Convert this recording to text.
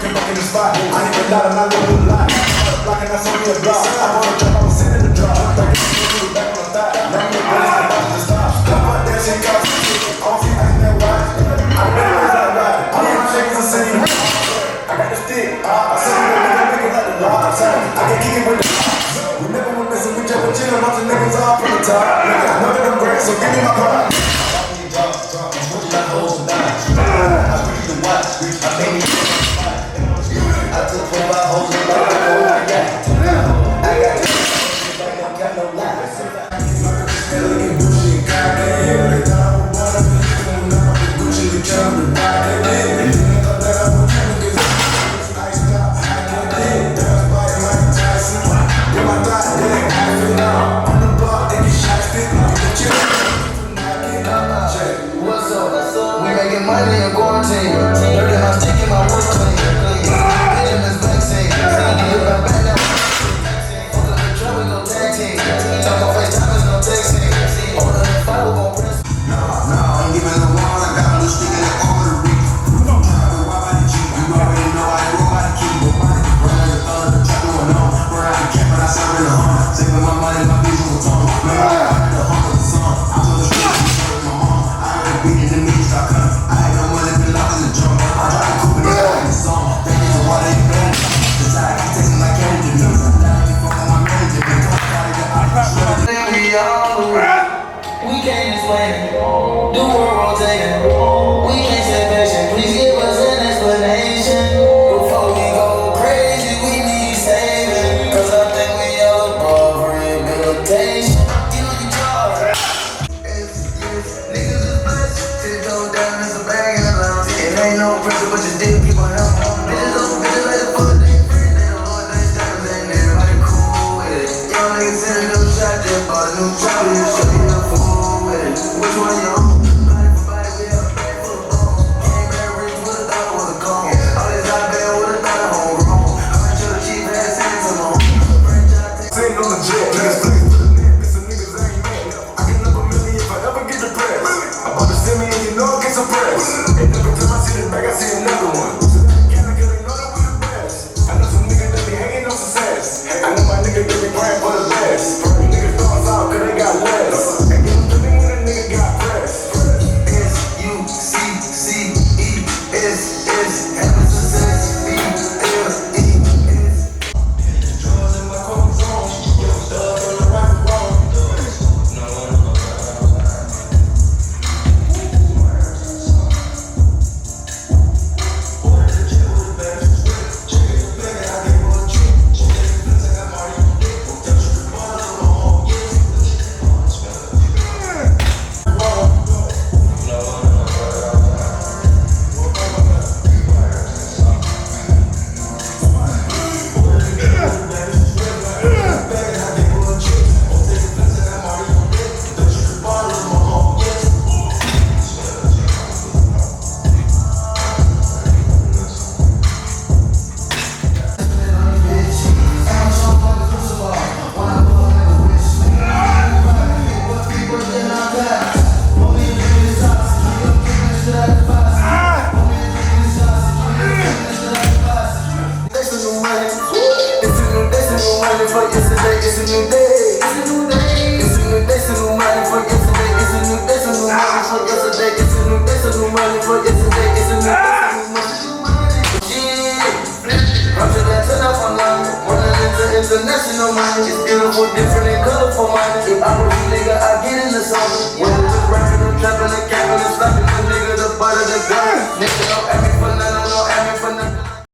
came back in the spot. I ain't even lie, and I live a lot. Blocking, that's only a block. I wanna drop, I was sitting in the drop. Back on the thigh. Now I'm the best, I'm about to stop. Fuck that shit, got all feet, I ain't that wide. I better raise that ride. All my niggas are saying, I got the stick. I said, you know, make it like the rock. I can kick it with the we never went missing, we just been chillin', watch the niggas off from the top. Nigga, I know that I'm great, so give me my pride. I took 4 hoes and I got I got no lies. Gucci, goddamn, every time I wanna be doing nothing, Gucci, we trying to buy it. That I would never get iced out, I get it. That's why Mike Tyson. Yeah, my thought, yeah, I feel now. On the block, they get shot, stick, what's up? We making money in quarantine. Dirty house, taking my work clean. Benjamin's vaccine. Get my back now. Fuck up the truck, we gon' tag team. Talk on FaceTime, there's no texting. Order the file, we gon' press. No, I'm giving the wall, I got no stick in the artery. Why body cheap? You already know I ain't nobody keep. Running the thug, the truck going on. Where I can camp, but I serve in the home. Saving my money, my visual tone. Man, I got the hunk of the song. I told the street, I'm serving my mom. I ain't beating the meat.com. I ain't no money, been locked in the drum. I drive a coupe and it's all in the song. Thank you for water, you bad. The tide keep tasting like candy to me. Now you fuck on my manager, man. Don't try to get out of the We can't explain it. The world rotating. We can't stay patient. Please give us an explanation. Before we go crazy, we need saving. Cause I think we all above rehabilitation. Get on your job. Niggas is blessed. Shit go down, it's a bag in the lounge. It ain't no pressure, but you still keep on helping. Bitches on bitches like the fuck. They friend, they don't know what they stand. And everybody cool with it. Young niggas sending them shots, just bought a new truck. Show you the fool with it. Which one you on? Body for body, we have a bag full of bones. Came back rich with a dollar with a cone. All this hot band with a dollar home grown. I went to the cheap ass Santa home. Sitting on the jet, niggas flex with a net, but some niggas ain't mad. I can up a million if I ever get depressed. I'm about to send me and you know I get suppressed. And every time I see this bag, I see another one. Can I get they know that we the best? I know some niggas that be hanging on success. I know my niggas that be praying for the best. Niggas thoughts out cause they got less. And give them to me when a nigga got pressed. S-U-C-C-E-S-S. Having success. B-L-E. Drugs in my comfort zone. Yo, thug on the right and wrong. It's a new day. It's a new day. It's a new day. It's a new money for yesterday. It's a new day. It's a new money for yesterday. It's a new day. It's a new money for yesterday. It's a new day. It's a new money. Yeah. Run to that turn up online. Running into international money. It's beautiful, different and colorful money. If I was a nigga, I get in the song.